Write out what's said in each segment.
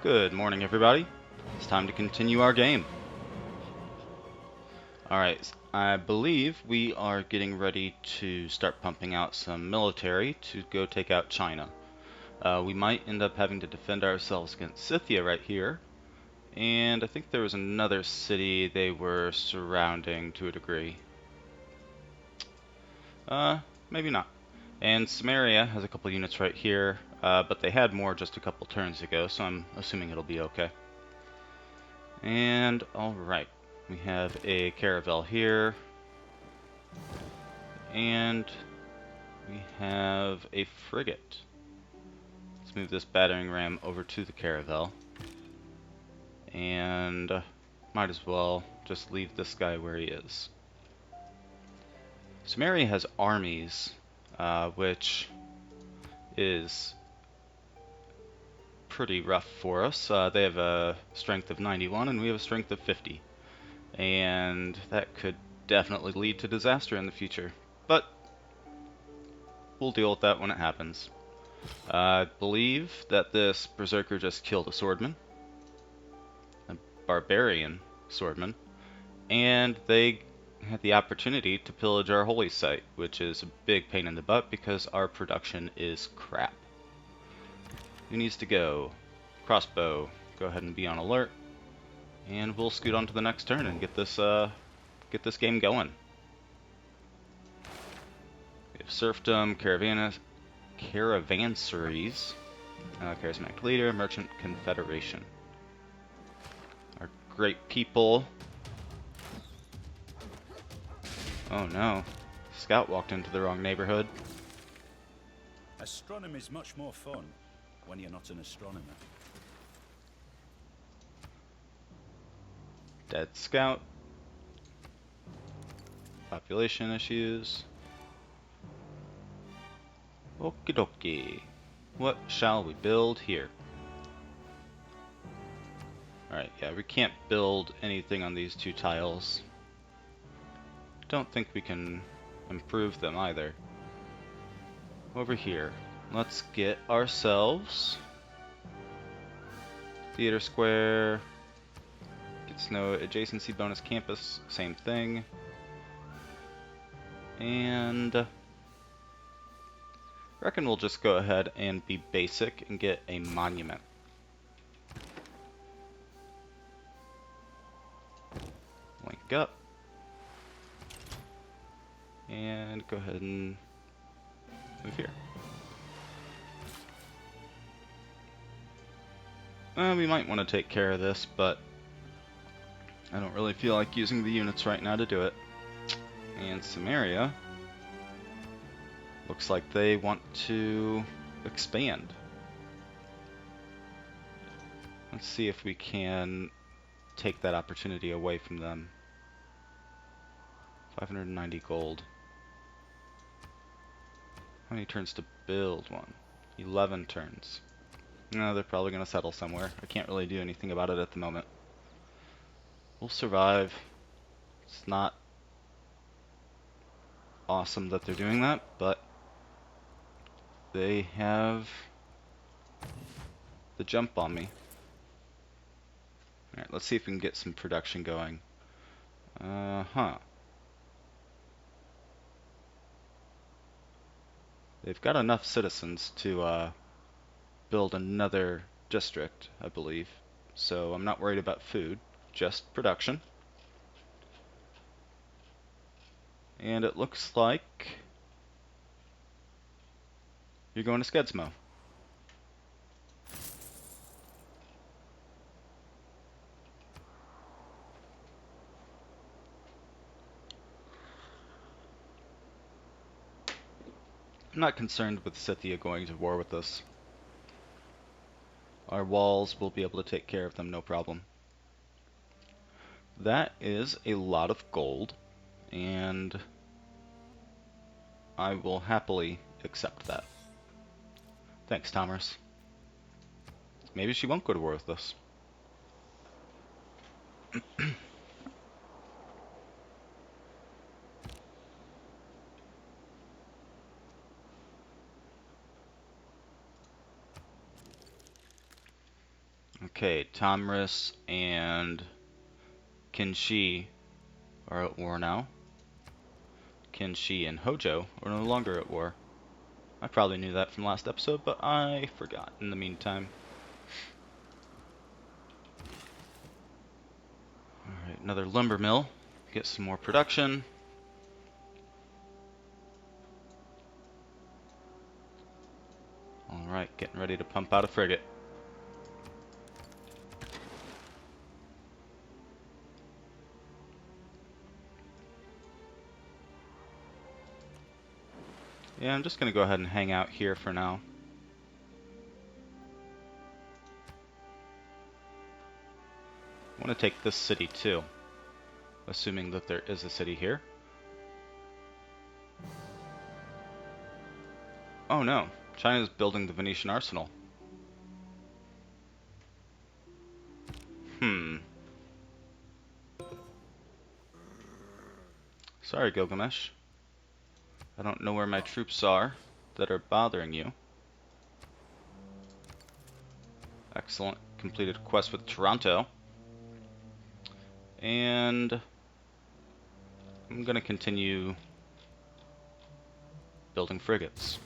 Good morning, everybody. It's time to continue our game. Alright, I believe we are getting ready to start pumping out some military to go take out China. We might end up having to defend ourselves against Scythia right here. And I think there was another city they were surrounding to a degree. Maybe not. And Samaria has a couple units right here, but they had more just a couple turns ago, so I'm assuming it'll be okay. And alright, we have a caravel here, and we have a frigate. Let's move this battering ram over to the caravel, and might as well just leave this guy where he is. Samaria has armies, which is pretty rough for us. They have a strength of 91 and we have a strength of 50. And that could definitely lead to disaster in the future. But we'll deal with that when it happens. I believe that this berserker just killed a swordman, a barbarian swordman, and they had the opportunity to pillage our holy site, which is a big pain in the butt because our production is crap. Who needs to go? Crossbow. Go ahead and be on alert, and we'll scoot on to the next turn and get this game going. We have serfdom, caravanseries, charismatic leader, merchant confederation. Our great people. Oh no, Scout walked into the wrong neighborhood. Astronomy is much more fun when you're not an astronomer. Dead Scout. Population issues. Okie dokie. What shall we build here? Alright, yeah, we can't build anything on these two tiles. Don't think we can improve them either. Over here, let's get ourselves theater square. Gets no adjacency bonus campus, same thing. And I reckon we'll just go ahead and be basic and get a monument. Link up. And go ahead and move here. We might want to take care of this, but I don't really feel like using the units right now to do it. And Samaria looks like they want to expand. Let's see if we can take that opportunity away from them. 590 gold. How many turns to build one? 11 turns. No, they're probably going to settle somewhere. I can't really do anything about it at the moment. We'll survive. It's not awesome that they're doing that, but they have the jump on me. Alright, let's see if we can get some production going. They've got enough citizens to build another district, I believe. So I'm not worried about food, just production. And it looks like you're going to Skedsmo. I'm not concerned with Scythia going to war with us. Our walls will be able to take care of them, no problem. That is a lot of gold, and I will happily accept that. Thanks, Thomas. Maybe she won't go to war with us. Okay, Tamris and Kinshi are at war now. Kinshi and Hojo are no longer at war. I probably knew that from last episode, but I forgot in the meantime. Alright, another lumber mill. Get some more production. Alright, getting ready to pump out a frigate. Yeah, I'm just going to go ahead and hang out here for now. I want to take this city too, assuming that there is a city here. Oh no, China's building the Venetian arsenal. Sorry, Gilgamesh. I don't know where my troops are that are bothering you. Excellent. Completed a quest with Toronto. And I'm going to continue building frigates.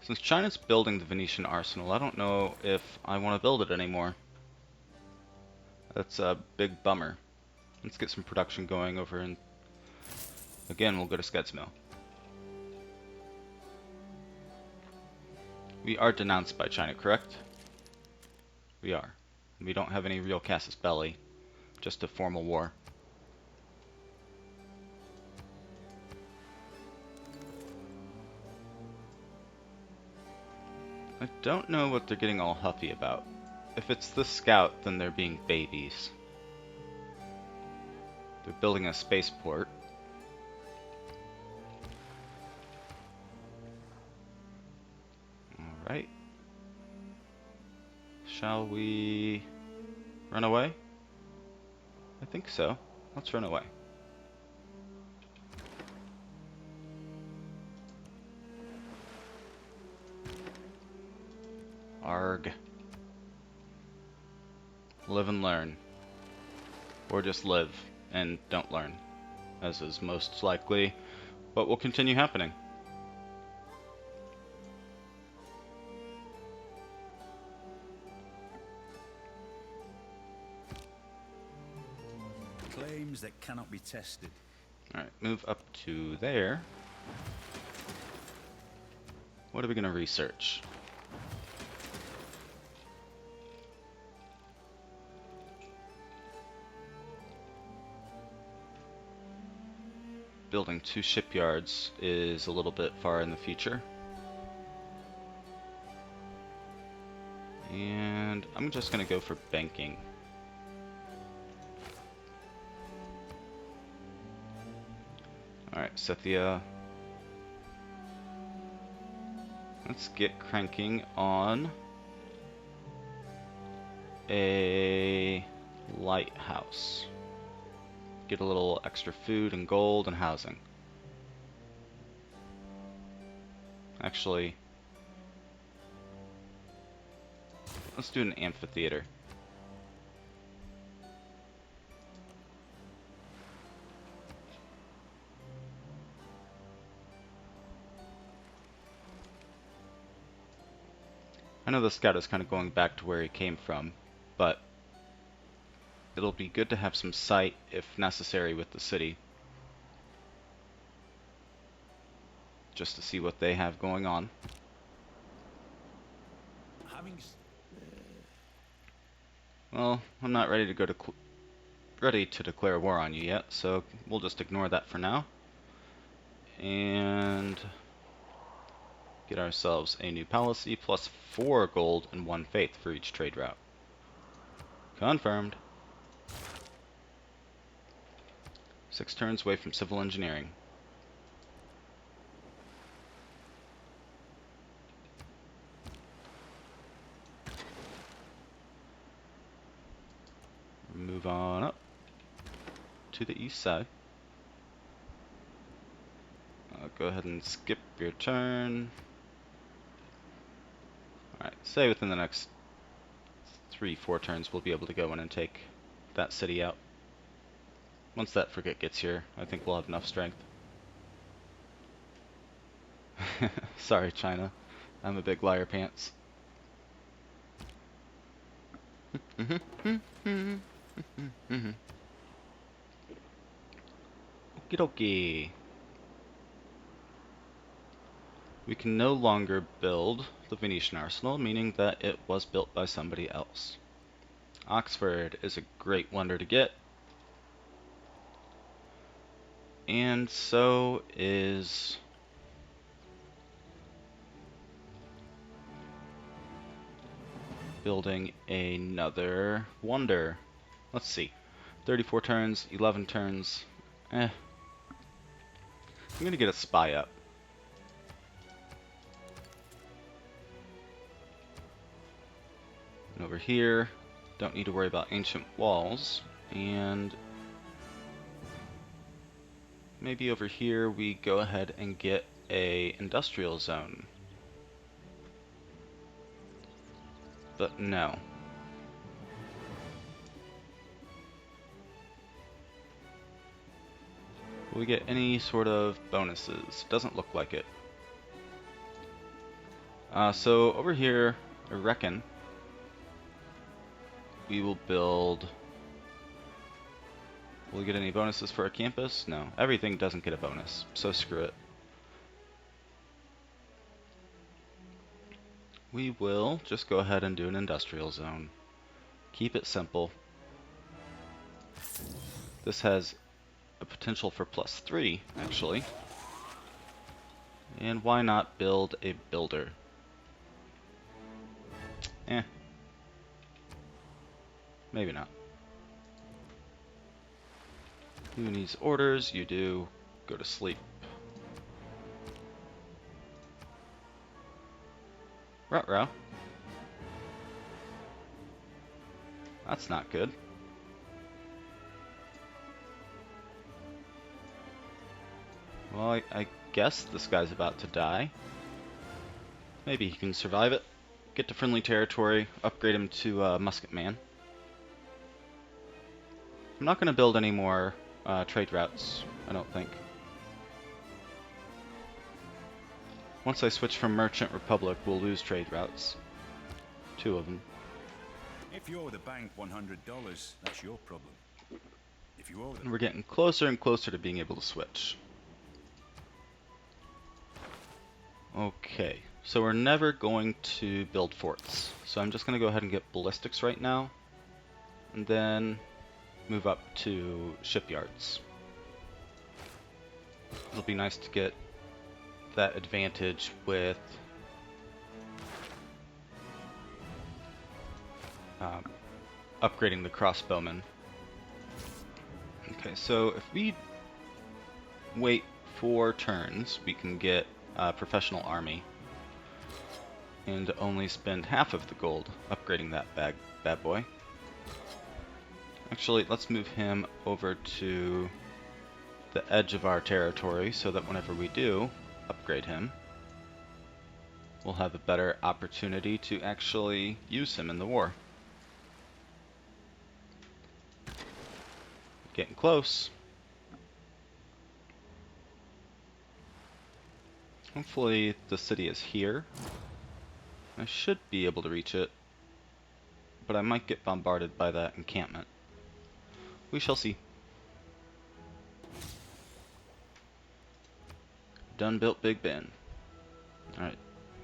Since China's building the Venetian arsenal, I don't know if I want to build it anymore. That's a big bummer. Let's get some production going over in... Again, we'll go to Skedsmill. We are denounced by China, correct? We are. We don't have any real casus belli, just a formal war. I don't know what they're getting all huffy about. If it's the scout, then they're being babies. They're building a spaceport. Alright. Shall we run away? I think so. Let's run away. Arg. Live and learn. Or just live and don't learn, as is most likely what will continue happening. Claims that cannot be tested. Alright, move up to there. What are we going to research? Building 2 shipyards is a little bit far in the future. And I'm just going to go for banking. Alright, Scythia. Let's get cranking on a lighthouse. Get a little extra food and gold and housing. Actually, let's do an amphitheater. I know the scout is kind of going back to where he came from, but it'll be good to have some sight, if necessary, with the city. Just to see what they have going on. Well, I'm not ready to go to ready to declare war on you yet, so we'll just ignore that for now. And get ourselves a new policy, plus 4 gold and 1 faith for each trade route. Confirmed. 6 turns away from civil engineering. Move on up to the east side. Go ahead and skip your turn. Alright, say within the next 3-4 turns we'll be able to go in and take that city out. Once that frigate gets here, I think we'll have enough strength. Sorry, China. I'm a big liar pants. Okie dokie. We can no longer build the Venetian arsenal, meaning that it was built by somebody else. Oxford is a great wonder to get. And so is building another wonder. Let's see. 34 turns, 11 turns. I'm gonna get a spy up. And over here, don't need to worry about ancient walls. And maybe over here we go ahead and get a industrial zone. But no. Will we get any sort of bonuses? Doesn't look like it. So over here, I reckon we will build... Will we get any bonuses for a campus? No. Everything doesn't get a bonus, so screw it. We will just go ahead and do an industrial zone. Keep it simple. This has a potential for +3, actually. And why not build a builder? Maybe not. Who needs orders? You do. Go to sleep. Ruh-roh. That's not good. Well, I guess this guy's about to die. Maybe he can survive it. Get to friendly territory, upgrade him to musket man. I'm not going to build any more trade routes, I don't think. Once I switch from Merchant Republic, we'll lose trade routes. 2 of them. If you owe the bank $100, that's your problem. If you owe them... And we're getting closer and closer to being able to switch. Okay, so we're never going to build forts. So I'm just going to go ahead and get ballistics right now. And then move up to shipyards. It'll be nice to get that advantage with upgrading the crossbowmen. Okay, so if we wait 4 turns, we can get a professional army and only spend half of the gold upgrading that bad boy. Actually, let's move him over to the edge of our territory so that whenever we do upgrade him, we'll have a better opportunity to actually use him in the war. Getting close. Hopefully the city is here. I should be able to reach it, but I might get bombarded by that encampment. We shall see. Done built Big Ben. Alright,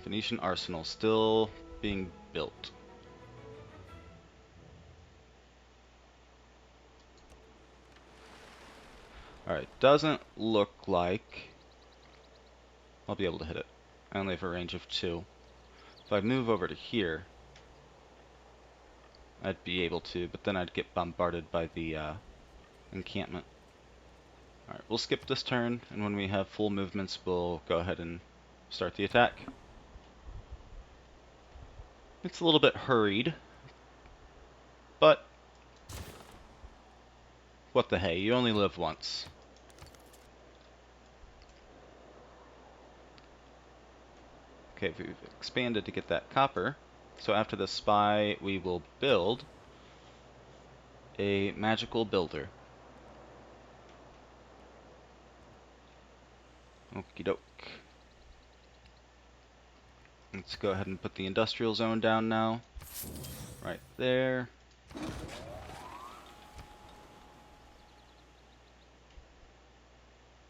Venetian Arsenal still being built. Alright, doesn't look like I'll be able to hit it. I only have a range of 2. If I move over to here, I'd be able to, but then I'd get bombarded by the encampment. Alright, we'll skip this turn, and when we have full movements, we'll go ahead and start the attack. It's a little bit hurried, but what the hey, you only live once. Okay, we've expanded to get that copper. So after the spy, we will build a magical builder. Okie doke. Let's go ahead and put the industrial zone down now. Right there.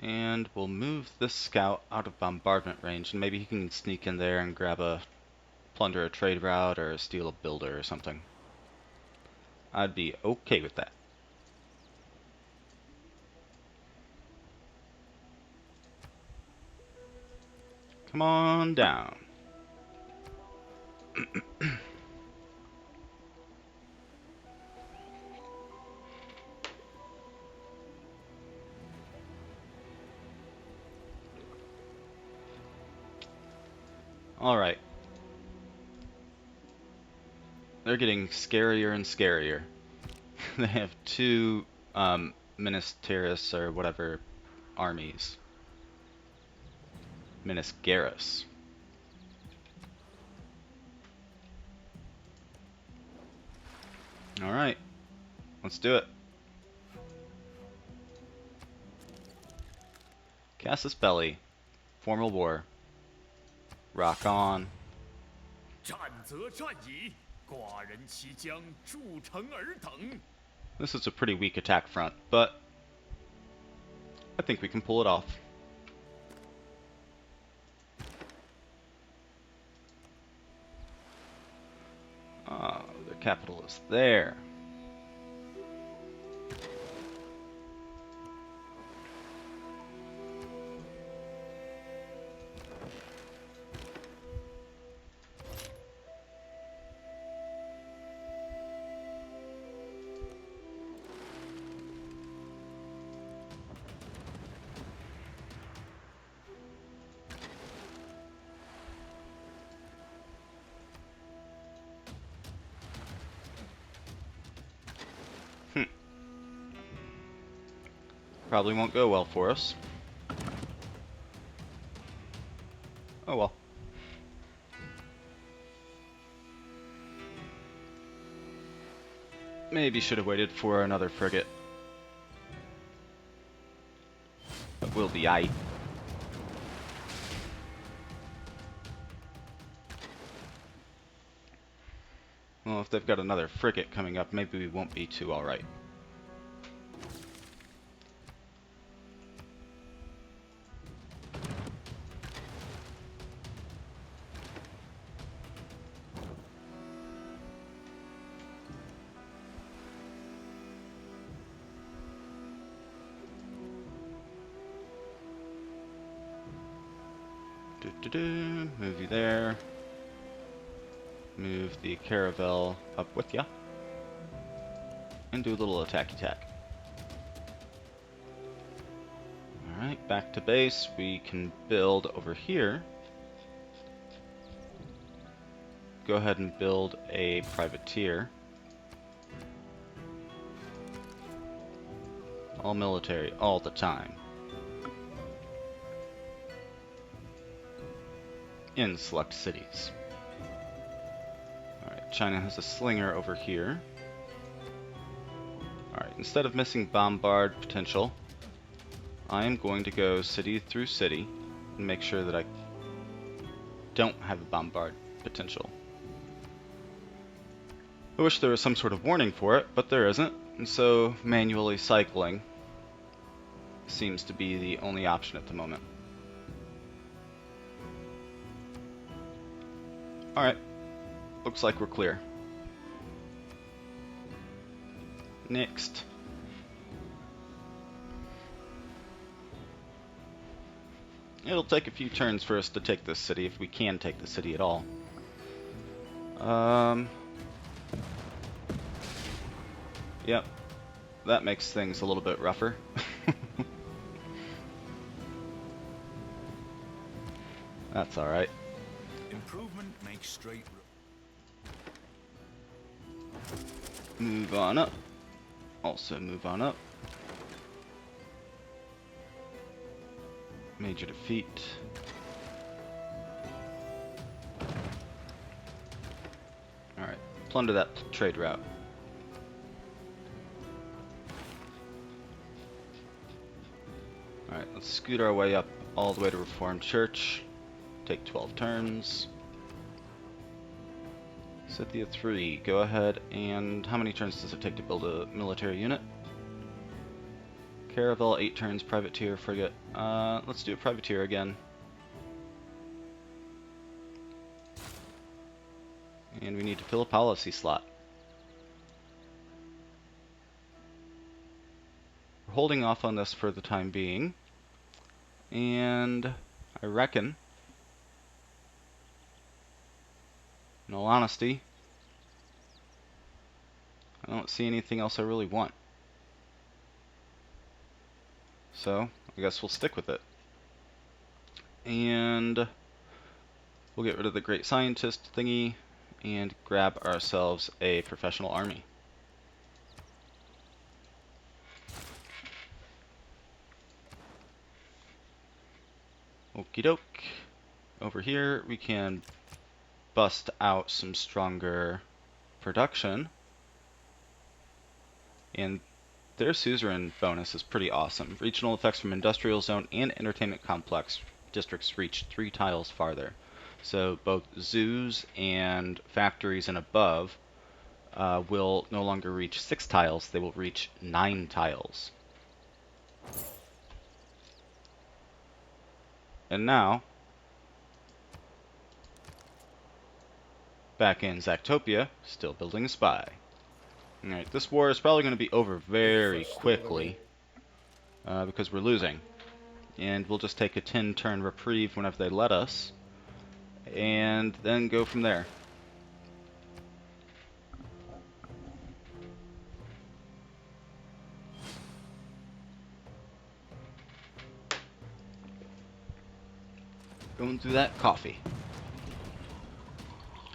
And we'll move this scout out of bombardment range, and maybe he can sneak in there and grab plunder a trade route or steal a builder or something. I'd be okay with that. Come on down. Alright. They're getting scarier and scarier. They have two Ministerius or whatever armies. Minisgarus. Alright. Let's do it. Casus Belli. Formal war. Rock on. 战则战矣，寡人其将筑城尔等。 This is a pretty weak attack front, but I think we can pull it off. Their capital is there. Probably won't go well for us. Oh well. Maybe should have waited for another frigate. But we'll be aight. Well, if they've got another frigate coming up, maybe we won't be too alright. Move you there. Move the caravel up with ya. And do a little attack. Alright, back to base. We can build over here. Go ahead and build a privateer. All military, all the time. In select cities. Alright, China has a slinger over here. Alright, instead of missing bombard potential, I am going to go city through city and make sure that I don't have a bombard potential. I wish there was some sort of warning for it, but there isn't, and so manually cycling seems to be the only option at the moment. Alright, looks like we're clear. Next. It'll take a few turns for us to take this city, if we can take the city at all. Yep, that makes things a little bit rougher. That's alright. Improvement makes straight. Move on up. Also move on up. Major defeat. plunder that trade route. Alright, let's scoot our way up all the way to Reformed Church. Take 12 turns. Scythia 3, go ahead and... How many turns does it take to build a military unit? Caravel, 8 turns, privateer, frigate. Let's do a privateer again. And we need to fill a policy slot. We're holding off on this for the time being. And I reckon, in all honesty, I don't see anything else I really want. So, I guess we'll stick with it. And we'll get rid of the Great Scientist thingy and grab ourselves a professional army. Okie doke. Over here we can bust out some stronger production. And their suzerain bonus is pretty awesome. Regional effects from industrial zone and entertainment complex districts reach 3 tiles farther. So both zoos and factories and above will no longer reach 6 tiles, they will reach 9 tiles. And now, back in Zactopia, still building a spy. Alright, this war is probably going to be over very quickly because we're losing. And we'll just take a 10-turn reprieve whenever they let us, and then go from there. Going through that coffee.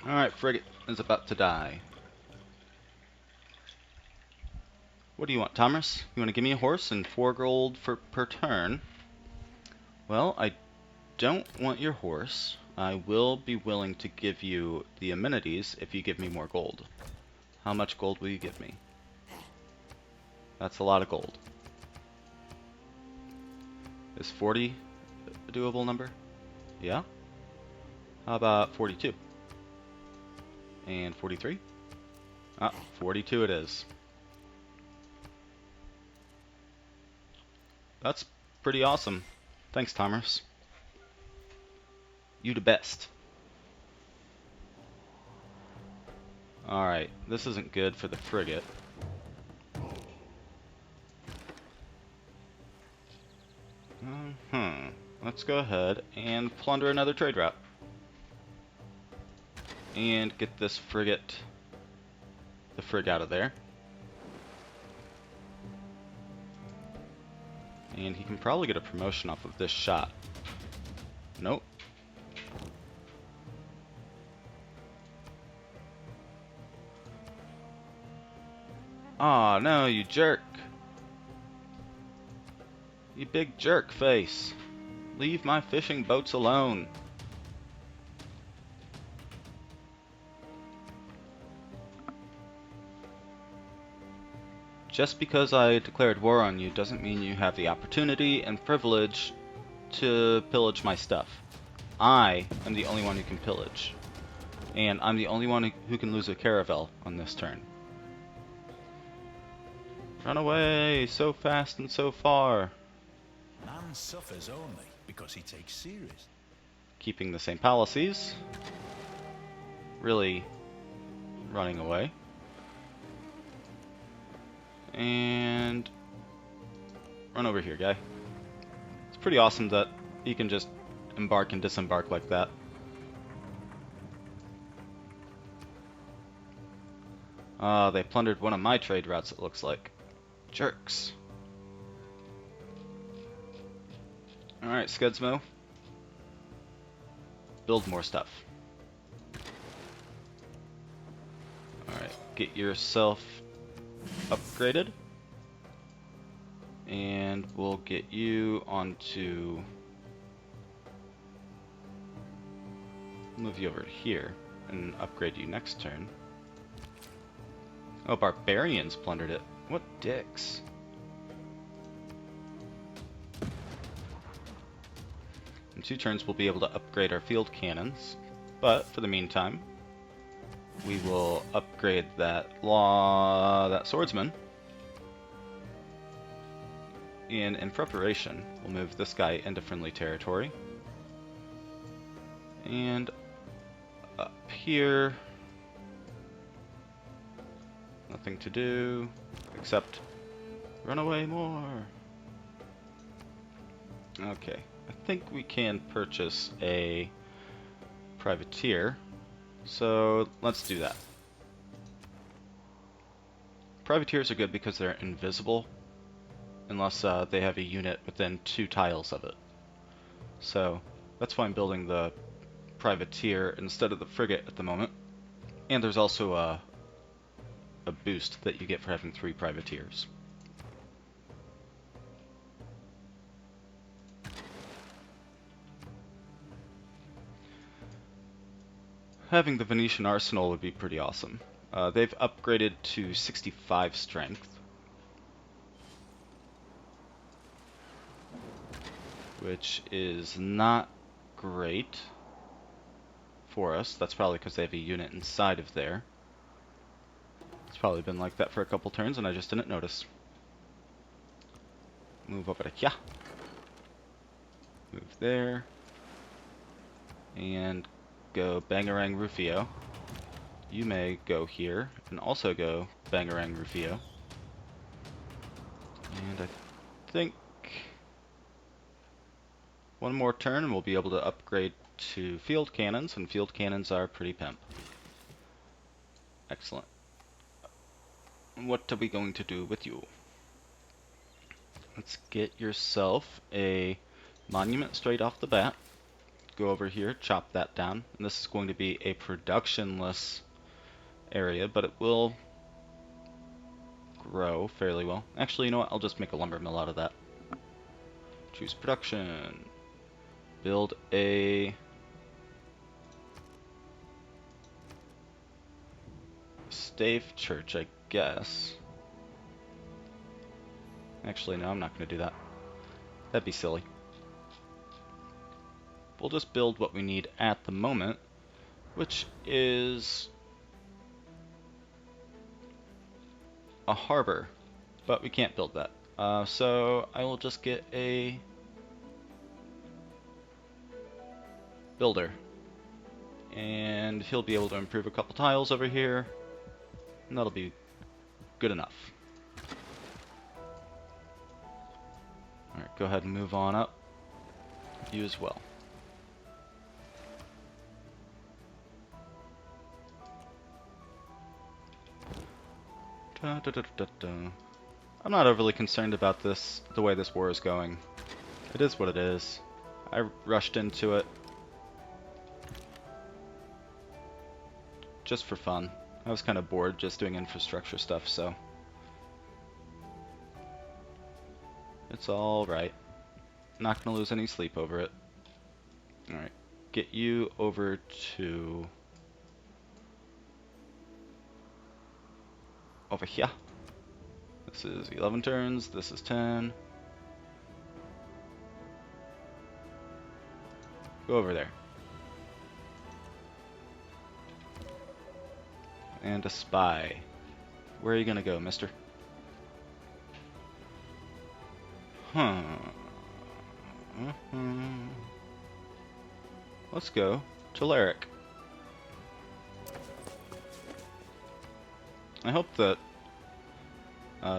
Alright, frigate is about to die. What do you want, Thomas? You want to give me a horse and 4 gold per turn? Well, I don't want your horse. I will be willing to give you the amenities if you give me more gold. How much gold will you give me? That's a lot of gold. Is 40 a doable number? Yeah? How about 42? And 43? Ah, 42 it is. That's pretty awesome. Thanks, Thomas. You the best. Alright, this isn't good for the frigate. Let's go ahead and plunder another trade route. And get this frigate, the frig out of there. And he can probably get a promotion off of this shot. Nope. Aw, no, you jerk. You big jerk face. Leave my fishing boats alone. Just because I declared war on you doesn't mean you have the opportunity and privilege to pillage my stuff. I am the only one who can pillage. And I'm the only one who can lose a caravel on this turn. Run away so fast and so far. Man suffers only because he takes serious. Keeping the same policies. Really running away. And run over here, guy. It's pretty awesome that he can just embark and disembark like that. They plundered one of my trade routes, it looks like. Jerks. Alright, Skedsmo. Build more stuff. Alright, get yourself upgraded. And we'll get you onto... move you over here and upgrade you next turn. Oh, barbarians plundered it. What dicks. In 2 turns, we'll be able to upgrade our field cannons. But for the meantime, we will upgrade that swordsman. And in preparation, we'll move this guy into friendly territory. And up here, nothing to do except run away more. Okay, I think we can purchase a privateer, so let's do that. Privateers are good because they're invisible unless they have a unit within 2 tiles of it. So that's why I'm building the privateer instead of the frigate at the moment. And there's also a boost that you get for having 3 privateers. Having the Venetian arsenal would be pretty awesome. They've upgraded to 65 strength, which is not great for us. That's probably because they have a unit inside of there. It's probably been like that for a couple turns and I just didn't notice. Move over to here. Move there. And go Bangarang Rufio. You may go here and also go Bangarang Rufio. And I think one more turn and we'll be able to upgrade to field cannons, and field cannons are pretty pimp. Excellent. What are we going to do with you? Let's get yourself a monument straight off the bat. Go over here, chop that down. And this is going to be a productionless area, but it will grow fairly well. Actually, you know what? I'll just make a lumber mill out of that. Choose production. Build a stave church, I guess. Actually, no, I'm not going to do that. That'd be silly. We'll just build what we need at the moment, which is a harbor, but we can't build that. So I will just get a builder, and he'll be able to improve a couple tiles over here, and that'll be good enough. Alright, go ahead and move on up. You as well. Da, da, da, da, da. I'm not overly concerned about this, the way this war is going. It is what it is. I rushed into it just for fun. I was kind of bored just doing infrastructure stuff, so it's alright. Not gonna lose any sleep over it. Alright, get you over to over here. This is 11 turns, this is 10. Go over there. And a spy. Where are you gonna go, mister? Huh. Let's go to Lyric. I hope that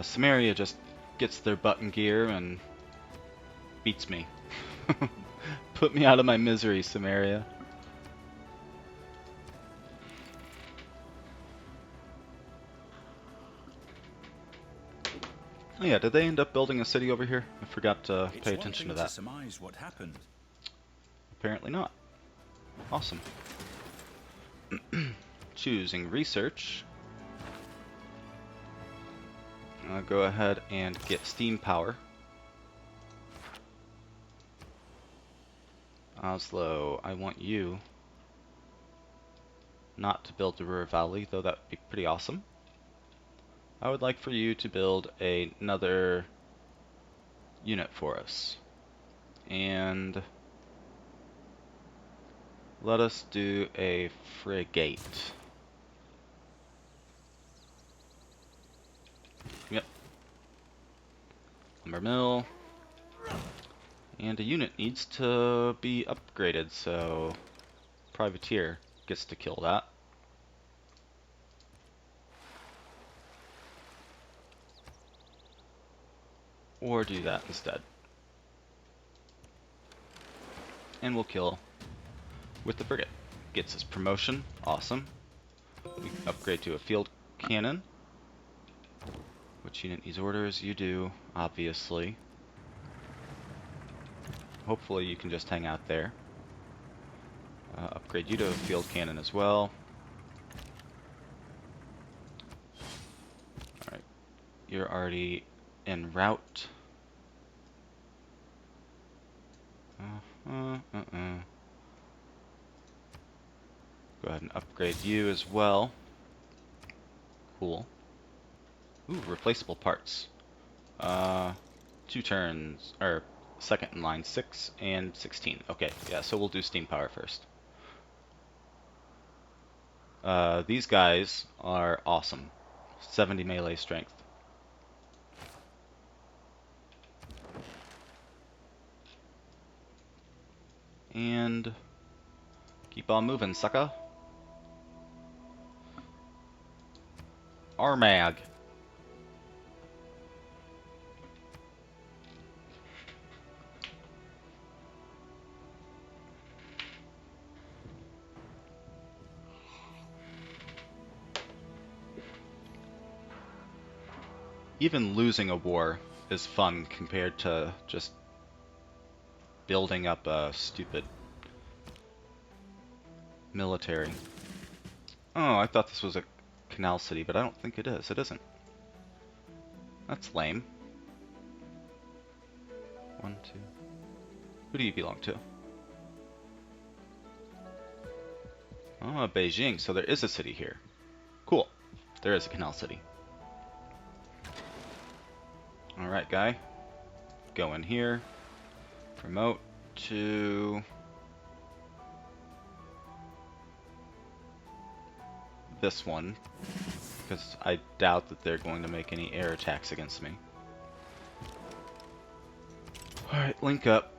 Samaria just gets their butt in gear and beats me. Put me out of my misery, Samaria. Oh yeah, did they end up building a city over here? I forgot to pay attention to that. Surmise what happened. Apparently not. Awesome. Choosing research. I'll go ahead and get steam power. Oslo, I want you not to build the Ruhr Valley, though that would be pretty awesome. I would like for you to build another unit for us. And let us do a frigate. Yep. Lumber mill. And a unit needs to be upgraded, so privateer gets to kill that. Or do that instead. And we'll kill with the frigate. Gets us promotion. Awesome. We upgrade to a field cannon. Which unit needs orders? You do, obviously. Hopefully you can just hang out there. Upgrade you to a field cannon as well. Alright. You're already en route. Go ahead and upgrade you as well. Cool. Ooh, replaceable parts. 2 turns, or second in line, 6 and 16. Okay, yeah, so we'll do steam power first. These guys are awesome. 70 melee strength. And keep on moving, sucker. Armag. Even losing a war is fun compared to just building up a stupid military. Oh, I thought this was a canal city, but I don't think it is. It isn't. That's lame. 1, 2. Who do you belong to? Oh, Beijing. So there is a city here. Cool. There is a canal city. Alright, guy. Go in here. Promote to this one, because I doubt that they're going to make any air attacks against me. Alright, link up.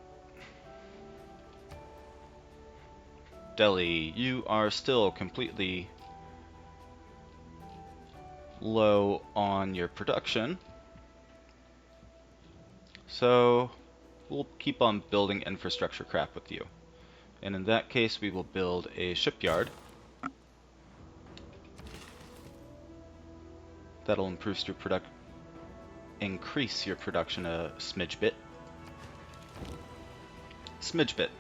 Delhi, you are still completely low on your production. So we'll keep on building infrastructure crap with you. And in that case, we will build a shipyard. That'll increase your production a smidge bit. Smidge bit.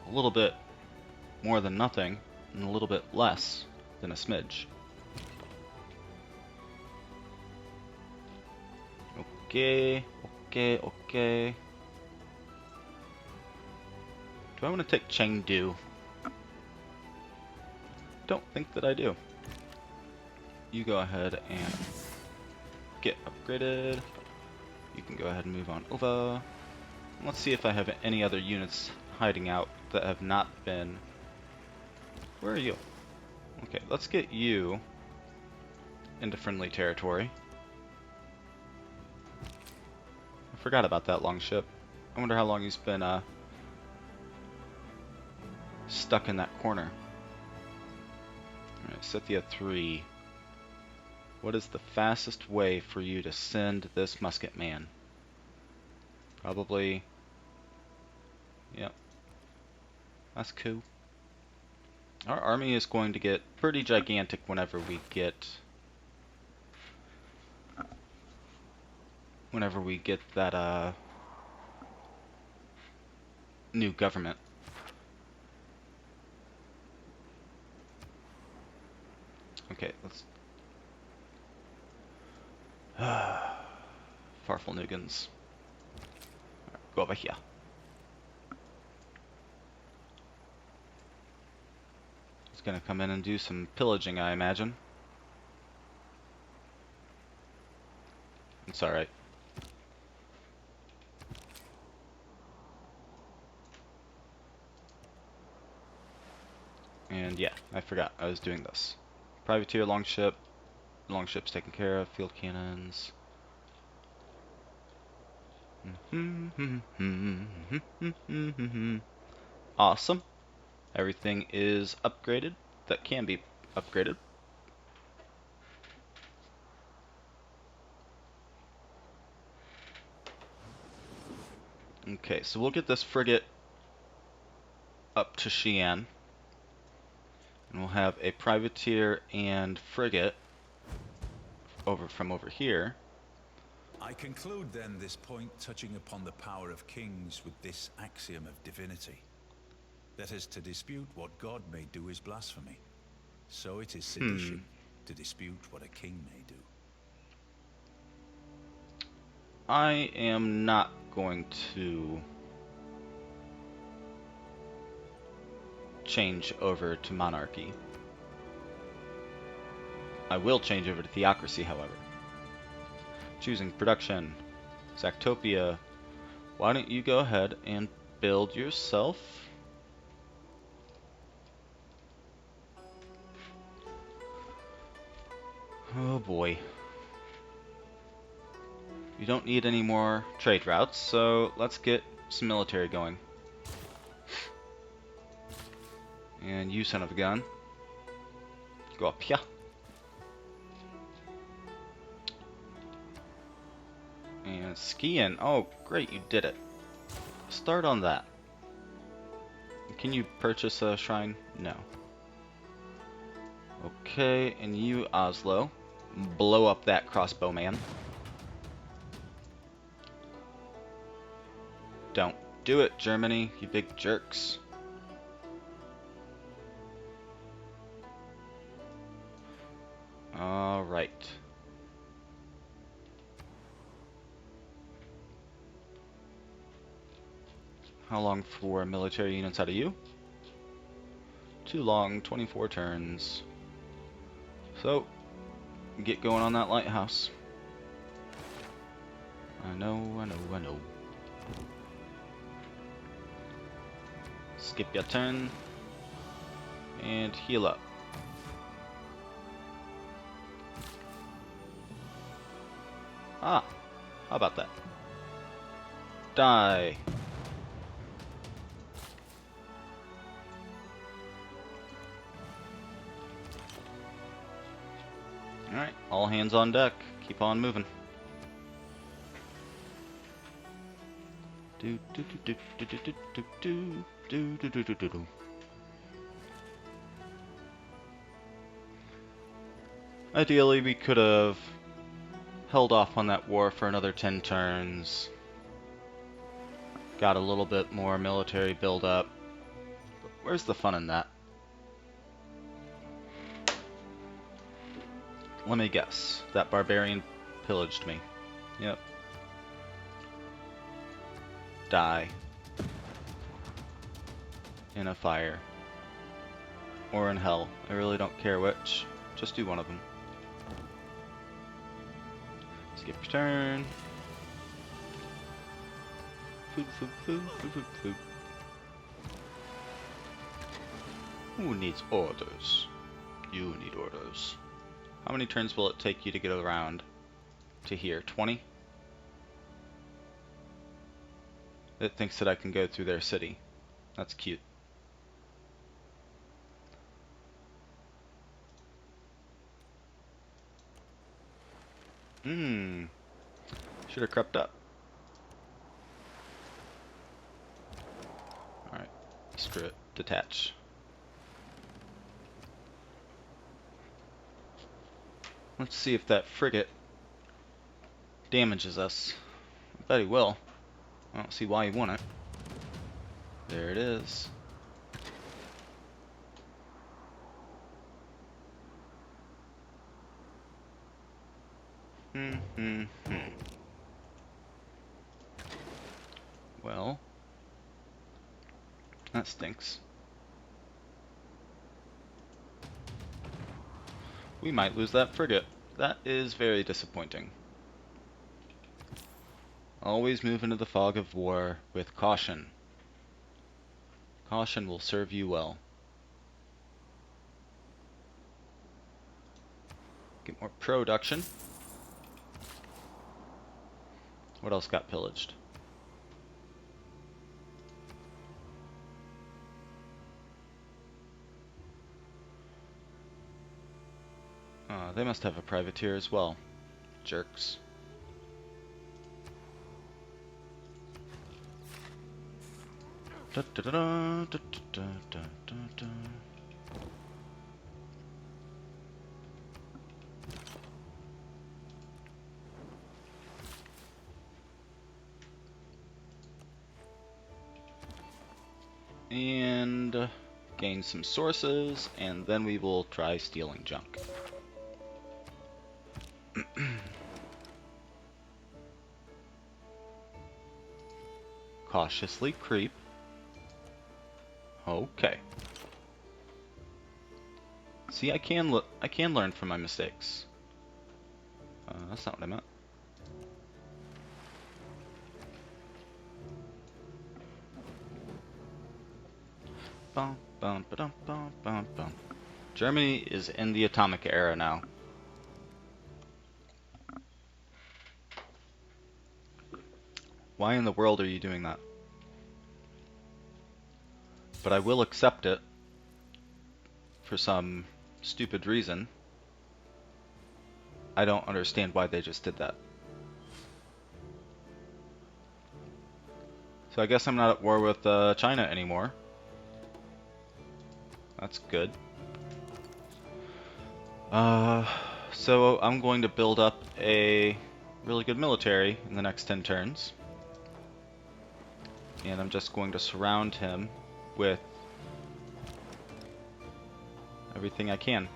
A little bit more than nothing, and a little bit less than a smidge. Okay, okay. Do I want to take Chengdu? Don't think that I do. You go ahead and get upgraded. You can go ahead and move on over. Let's see if I have any other units hiding out that have not been... Where are you? Okay, let's get you into friendly territory. I forgot about that longship. I wonder how long he's been stuck in that corner. Alright, Scythia 3. What is the fastest way for you to send this musket man? Probably... Yep. That's cool. Our army is going to get pretty gigantic whenever we get... that, new government. Okay, let's... Farfel Nugans. Right, go over here. He's gonna come in and do some pillaging, I imagine. That's alright. And yeah, I forgot I was doing this. Privateer, longship. Longship's taken care of. Field cannons. Awesome. Everything is upgraded that can be upgraded. Okay, so we'll get this frigate up to Xi'an. And we'll have a privateer and frigate from over here. I conclude then this point touching upon the power of kings with this axiom of divinity. That is, to dispute what God may do is blasphemy. So it is sedition to dispute what a king may do. I am not going to change over to monarchy. I will change over to theocracy, however. Choosing production. Zactopia. Why don't you go ahead and build yourself oh boy. You don't need any more trade routes, so let's get some military going. And you, son of a gun, go up here. And skiing. Oh, great, you did it. Start on that. Can you purchase a shrine? No. Okay, and you, Oslo, blow up that crossbowman. Don't do it, Germany, you big jerks. Alright. How long for military units out of you? Too long, 24 turns. So, get going on that lighthouse. I know. Skip your turn. And heal up. Ah, how about that? Die. Alright, all hands on deck. Keep on moving. Ideally, we could have held off on that war for another 10 turns. Got a little bit more military build-up. But where's the fun in that? Let me guess. That barbarian pillaged me. Yep. Die. In a fire. Or in hell. I really don't care which. Just do one of them. Skip your turn. Food. Who needs orders? You need orders. How many turns will it take you to get around to here? 20? It thinks that I can go through their city. That's cute. Should have crept up. Alright. Screw it. Detach. Let's see if that frigate damages us. I bet he will. I don't see why he wouldn't. There it is. Well, that stinks. We might lose that frigate. That is very disappointing. Always move into the fog of war with caution. Caution will serve you well. Get more production. What else got pillaged? They must have a privateer as well. Jerks. Da, da, da, da, da, da, da, da, da. And gain some sources, and then we will try stealing junk. Cautiously creep. Okay. See, I can learn from my mistakes. That's not what I meant. Bum, bum, ba-dum, bum, bum, bum. Germany is in the atomic era now. Why in the world are you doing that? But I will accept it for some stupid reason. I don't understand why they just did that. So I guess I'm not at war with China anymore. That's good. So I'm going to build up a really good military in the next 10 turns. And I'm just going to surround him with everything I can.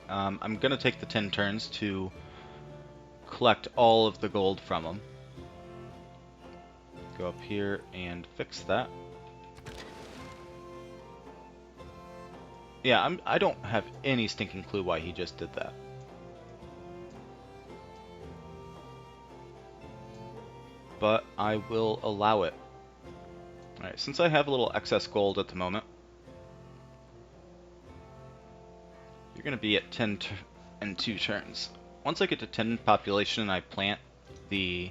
I'm going to take the 10 turns to collect all of the gold from him. Go up here and fix that. Yeah, I don't have any stinking clue why he just did that. But I will allow it. Alright, since I have a little excess gold at the moment, you're going to be at 10 in 2 turns. Once I get to 10 population and I plant the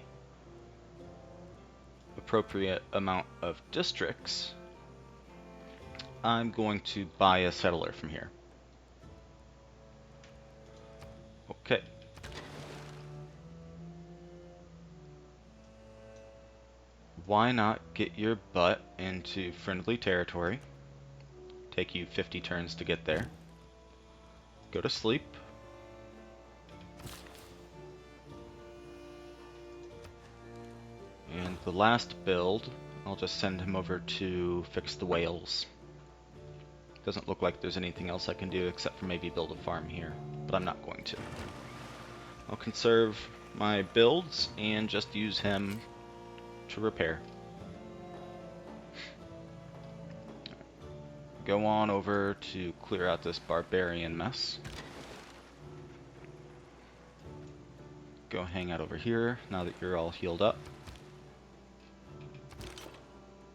appropriate amount of districts, I'm going to buy a settler from here. Okay. Why not get your butt into friendly territory? Take you 50 turns to get there. Go to sleep. And the last build, I'll just send him over to fix the whales. Doesn't look like there's anything else I can do except for maybe build a farm here, but I'm not going to. I'll conserve my builds and just use him to repair. Go on over to clear out this barbarian mess. Go hang out over here now that you're all healed up.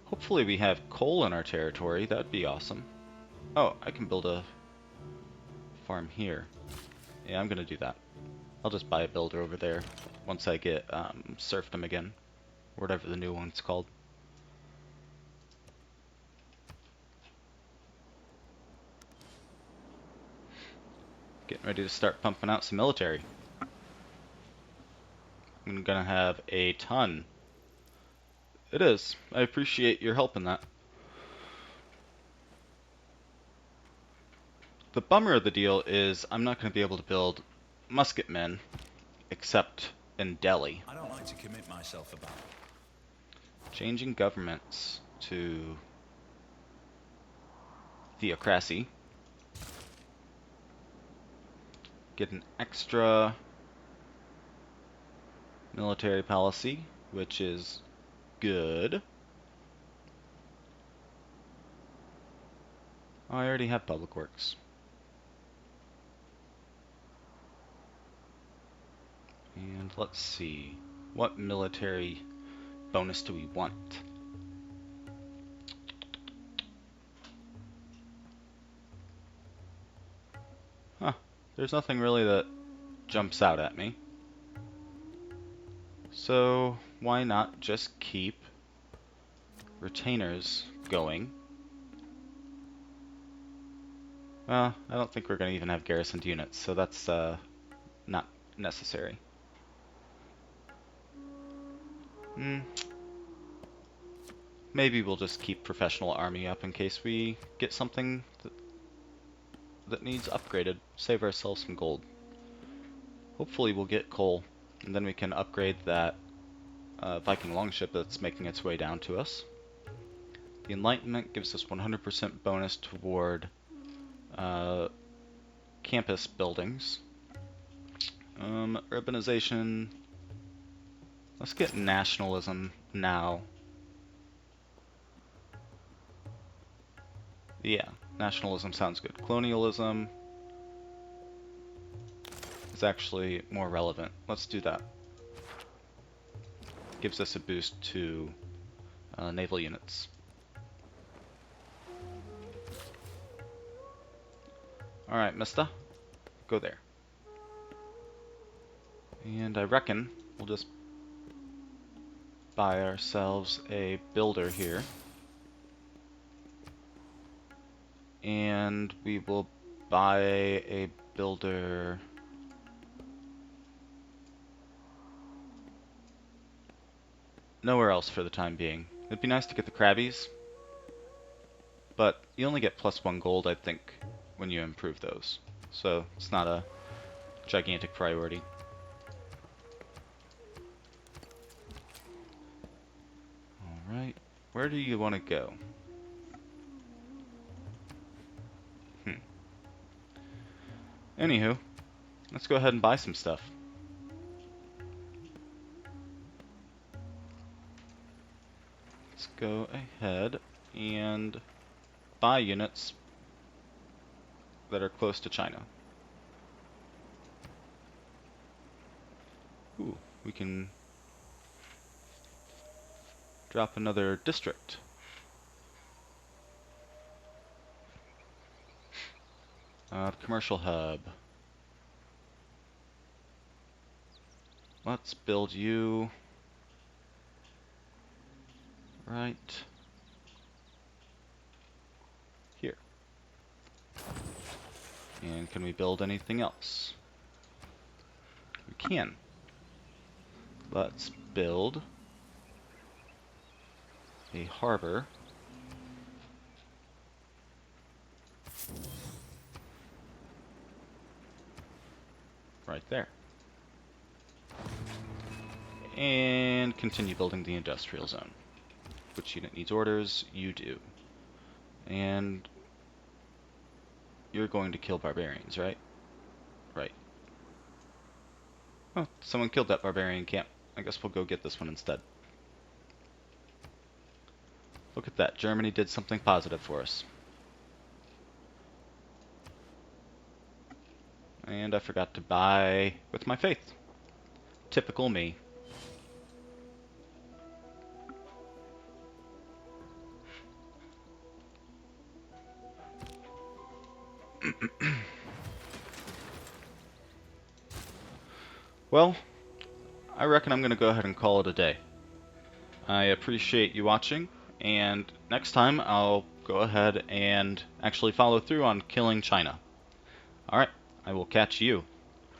Hopefully we have coal in our territory. That'd be awesome. Oh, I can build a farm here. Yeah, I'm gonna do that. I'll just buy a builder over there once I get serfdom again, or whatever the new one's called. Getting ready to start pumping out some military. I'm gonna have a ton. It is. I appreciate your help in that. The bummer of the deal is I'm not going to be able to build musketmen except in Delhi. I don't like to commit myself about it. Changing governments to theocracy. Get an extra military policy, which is good. Oh, I already have public works. And let's see. What military bonus do we want? Huh. There's nothing really that jumps out at me. So why not just keep retainers going? Well, I don't think we're going to even have garrisoned units, so that's not necessary. Maybe we'll just keep professional army up in case we get something that needs upgraded. Save ourselves some gold. Hopefully we'll get coal, and then we can upgrade that Viking longship that's making its way down to us. The Enlightenment gives us 100% bonus toward campus buildings. Urbanization. Let's get nationalism now. Yeah, nationalism sounds good. Colonialism is actually more relevant. Let's do that. Gives us a boost to naval units. Alright, mister. Go there. And I reckon we'll just buy ourselves a builder here. And we will buy a builder nowhere else for the time being. It'd be nice to get the Krabbies, but you only get +1 gold, I think, when you improve those. So it's not a gigantic priority. Alright, where do you want to go? Anywho, let's go ahead and buy some stuff. Let's go ahead and buy units that are close to China. Ooh, we can drop another district. Commercial hub. Let's build you right here. And can we build anything else? We can. Let's build a harbor right there. And continue building the industrial zone. Which unit needs orders? You do. And you're going to kill barbarians, right? Right. Oh, someone killed that barbarian camp. I guess we'll go get this one instead. Look at that. Germany did something positive for us. And I forgot to buy with my faith. Typical me. Well, I reckon I'm going to go ahead and call it a day. I appreciate you watching, and next time I'll go ahead and actually follow through on killing China. Alright, I will catch you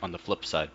on the flip side.